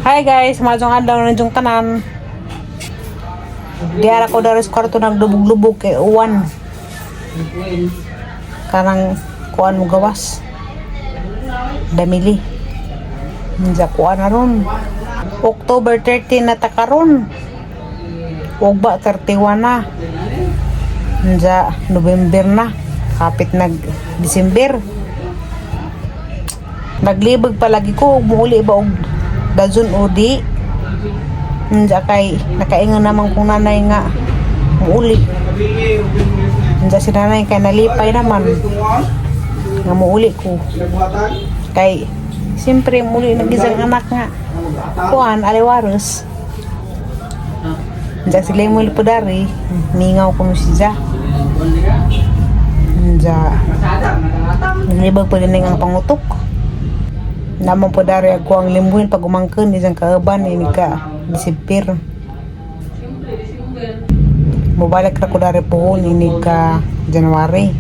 Hi guys, majong adlaw na jung tanan. Diara ko dari kwarto nagdubog-lubog kay uwan. Kanang kuan mo gawas. Damili. Minja kuan na ron. October 13 na takaron. Ugba 31 na. Minja November na. Kapit nag-December. Naglibog palagi ko. Muuli ba og dazun udi. Minja kay nakaingon naman kong nanay nga muuli. Minja si nanay kay nalipay naman nga muuli ko. Kay siyempre muli nag-isang anak nga kuan aliwaros. Minja sila yung muli po dari. Mingaw ko siya. Minja naglibag po din ang pangutok. Naman po dari ako ang limbuhin pag umangkin isang kaaban ini ka disipir. Mubalik na ko dari po ini ka January.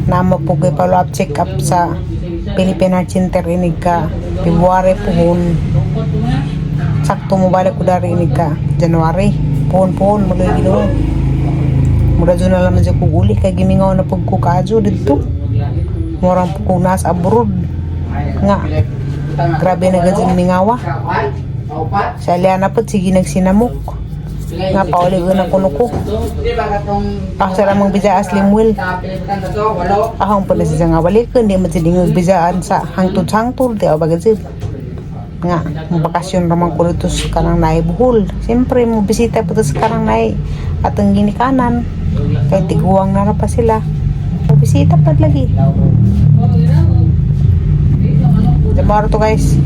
Naman po kay follow up check up sa Philippine Heart Center ini ka February po. Sakto mubalik ko dari ini ka January. Pohon mulai gino. Mura dyan na naman siya kuguli kay gimingaw na pagkukajo dito. Murang po nas abroad nga. Grabe na gazing mingawa. Sa liana po, sige nagsinamok. Nga paulig ko ng kuno ko. Ako sa lamang bijaas limwil. Akong po na siya nga balik. Hindi mo siya bijaan sa hangtod-hangtod. Di ako bagazib. Nga, mabakasyon naman ko dito sa kanang naibuhol. Siyempre, mo bisita po sa kanang nai at ang ginikanan. Kaya tiguang na pa sila. Bisita pa lagi. Jamaro to guys.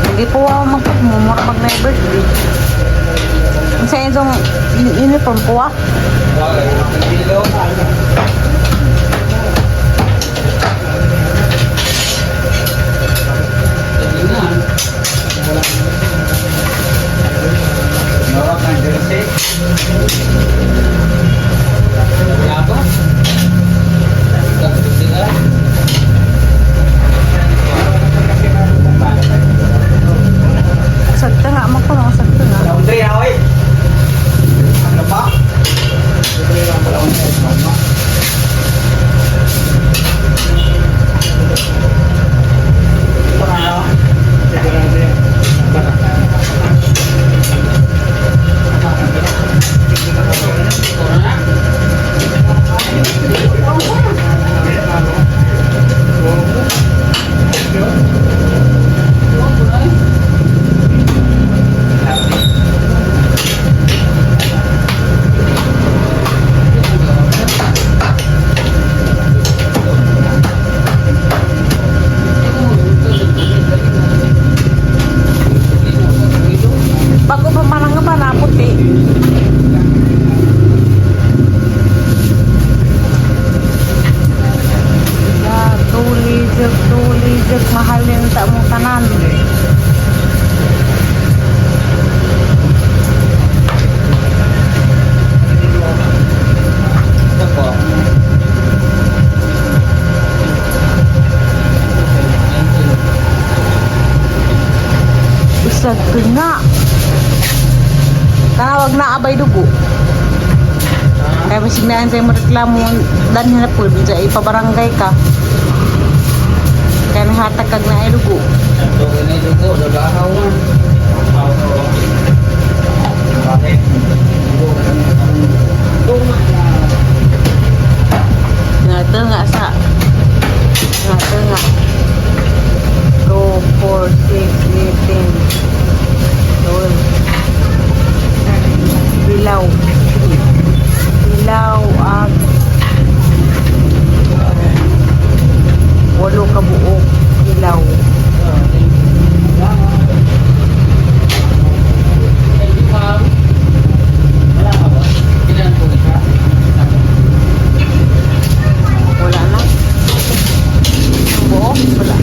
Hindi po ako magpagmumura pag may birthday. Sa itong uniform po ah. Sagta nga mo ko no, sagta nga. Laundry na oy. Ano pa? Tulijek mahalin tak mo tanan. Isag nga. Tanawag na abay dugo. Kaya masignahan sa'yo mareklamo dan hinapul bisa ipabarangay ka. Kaya nahatag kag na ay dugo. Ito na dugo, dagahaw man. Bakit? Ngata nga sa. Ngata nga. 2, 4, 6, 18. Bilaw. Bilaw ang 8 ka buok ilaw. Wala na. Buok, wala.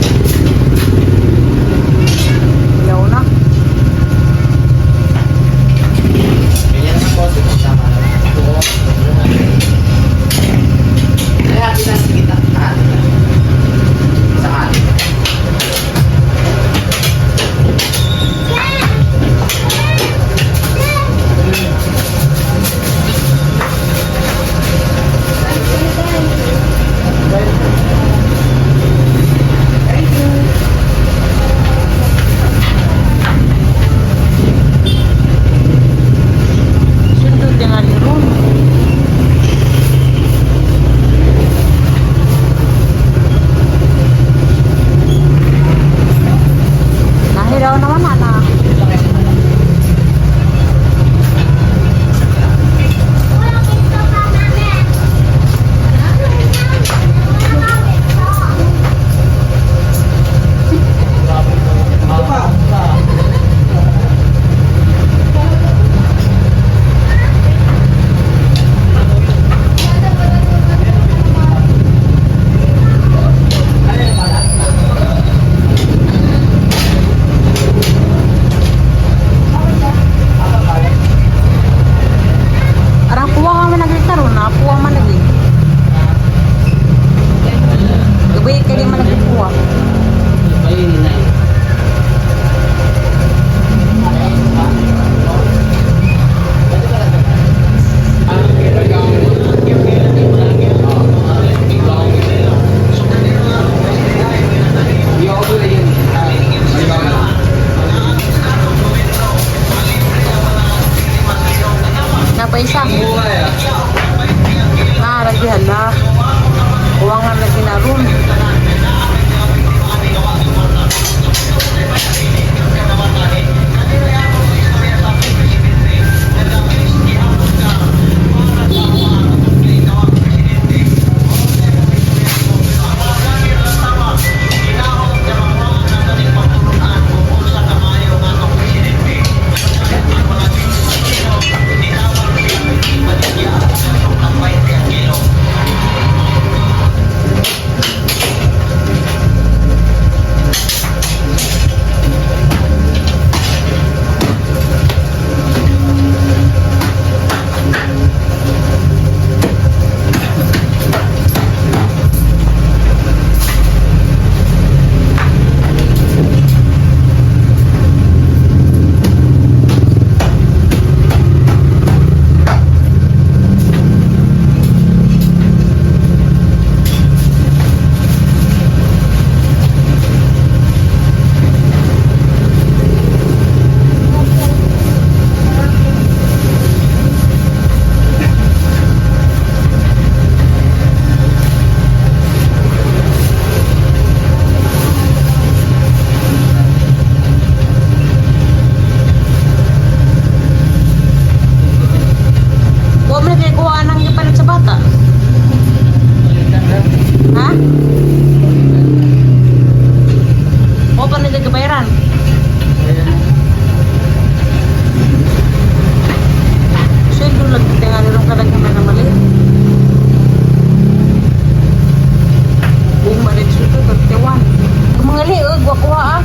kuha ah.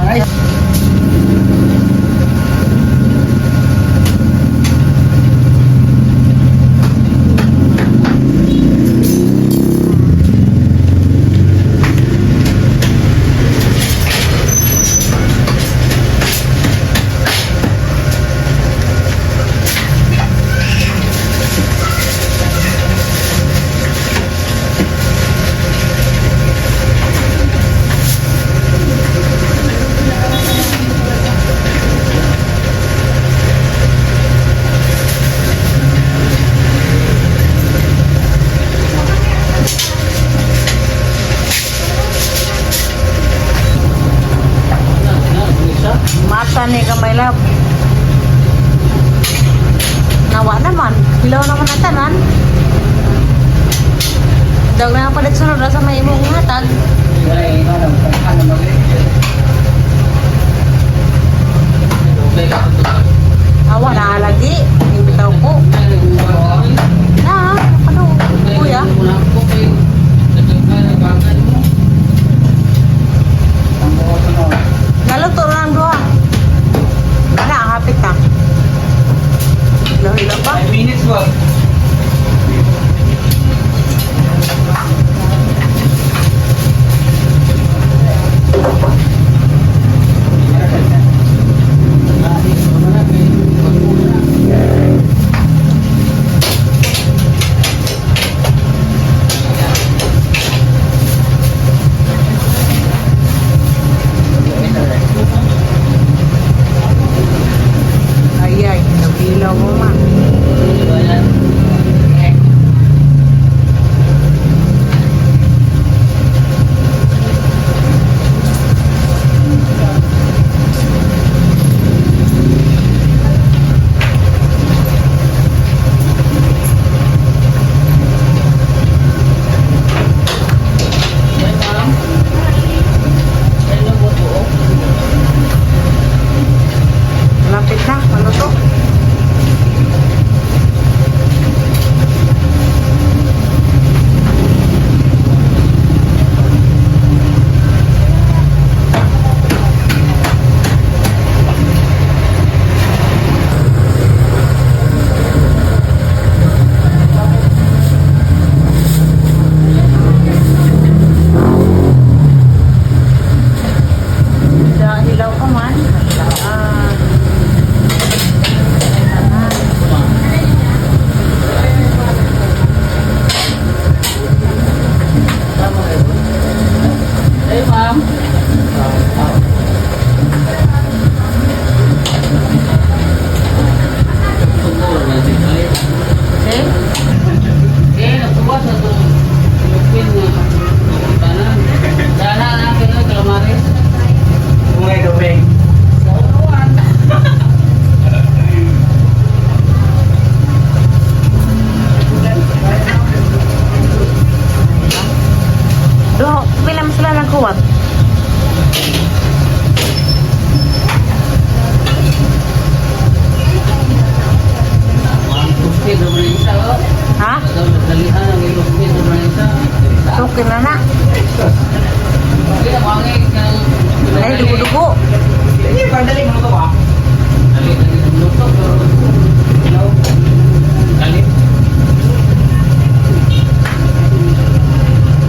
Ay. Mata ni kamay lab. Nawa naman. Hilaw naman ang tanan. Daw na palit sunod sa may imong hatag. Ay, ano, ano mag-i- Okay ka po ito. Awa na lagi. Imbitaw ko. Na, ano? Kuya. Naluto na ang duha. Ana, ang hapit na. Hilaw-hilaw pa. 5 minutes ba? Ay, ay. Hilaw mo ma. Lapit na. Maluto. Hilaw ka man. Ah. Hey, ma'am. Okay? Eh, nagbuwas na itong lupin na tanan. Dala na akin na kalamaris. Umay gawin. Sa unawan. Duho, pilam sila nagkuwat. Ang lupin na manisa. Ha? Dalihan ang lupin na manisa. Tukin na na. Hindi na mangin ka ng... Ay, dugo-dugo. Hindi, pandali mo ito ba? Dali ng luto. Dali.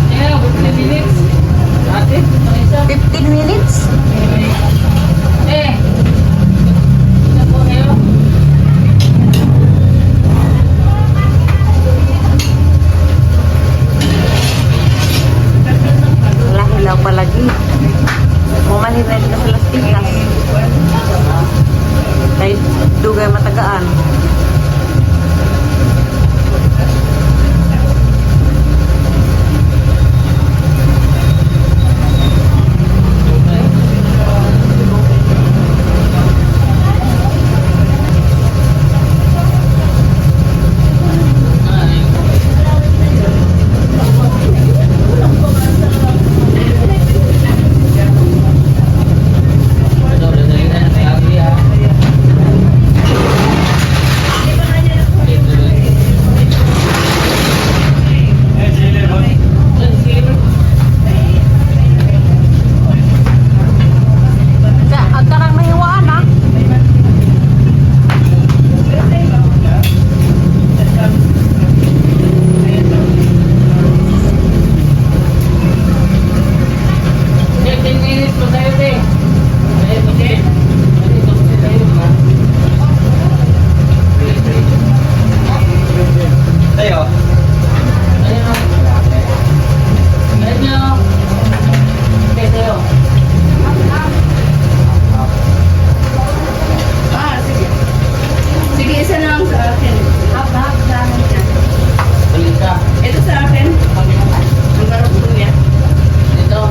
Yeah, 15 minutes. Ate, manisa. 15 minutes. Eh. Ito po kayo. Wala, hilaw pa lagi. Mumahinay na sa las pikas. Dahil dugay matagaan. ate. Ayo, ate. Ate, kamusta tayo, ha? Tayo. Ayo. Ayo. Okay, tayo. Sige. Sige, isa na lang sa akin. Hap-hap sa akin yan. Balik ka. Ito sa akin. Ang garap ko niya. Dito.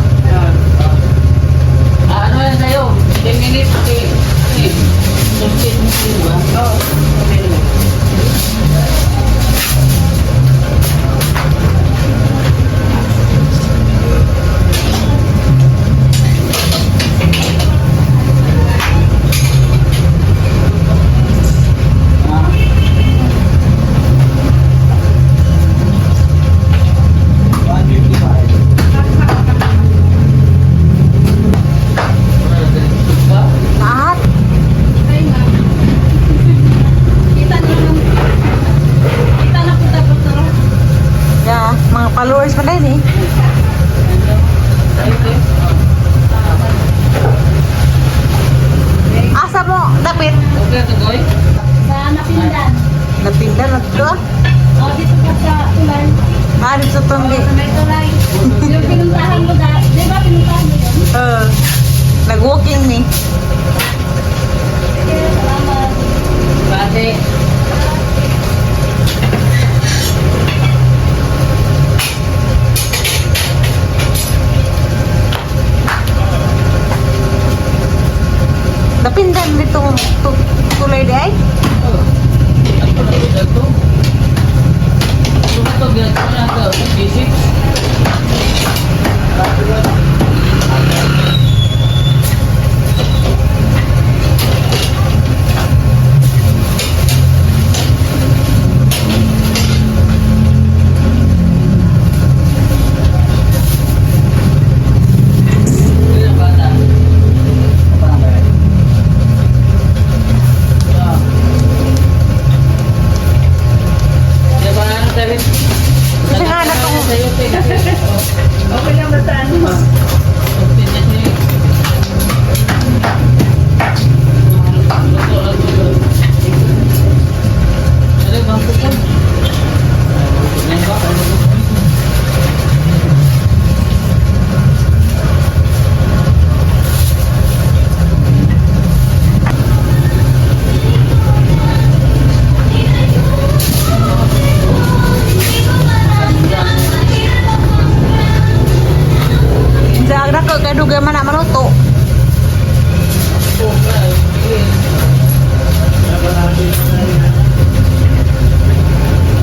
Ano yan sa'yo? 10 minutes, okay. Okay. 15 minutes, ba? Oo. Okay na. Lahat. Ay, nga. Kita na lang. Kita na po dapat na lang. Yeah, mga followers pa din eh. Asa mo, dapit. Okay, tugoy. Sa Napindan. Napindan na to. O, dito ka sa tulay. Ano sa tonggi? Sa may tulay. Yung pinuntahan mo dati. Di ba pinuntahan mo yun? Nag-walking ni. Sige, salamat. Ate. Napindan dito tulay di ay. Ako na ito. Ito bilang ko na ito. Basic. Ilang bata? Di ba ano sabi? Kasi nga na to. Sa'yo, Okay lang ba sa ano? Jaga ko kay duga man na maluto.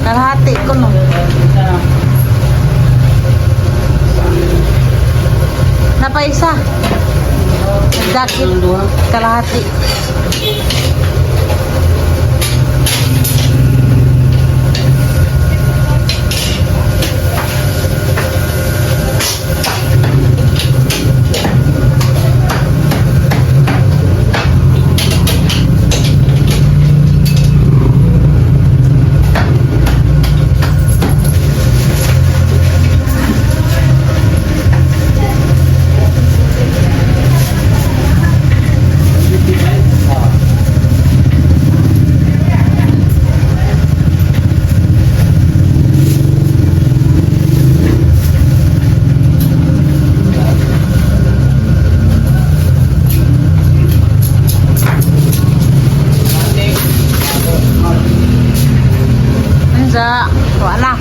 Kalahati ko no. Napaisa. Dakit kalahati. Sa wala.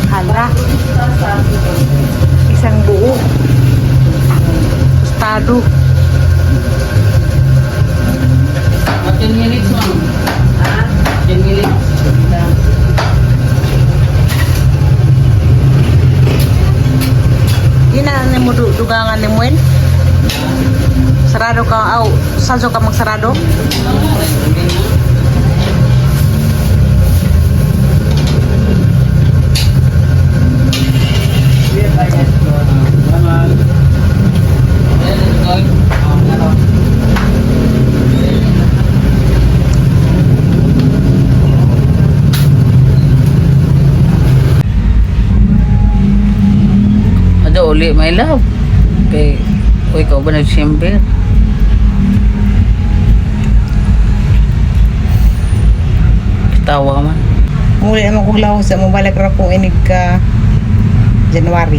Hala. Isang buo. Tostado. 10 minutes, ma'am. 10 minutes. Yun na mo dugangan ni Muen. Sarado ka, saso ka magsarado. uli, my love. Kay, uy, ikaw ba nag-simber? Tawa man. Muli naman kong lawas sa mabalik ra po inig ka January.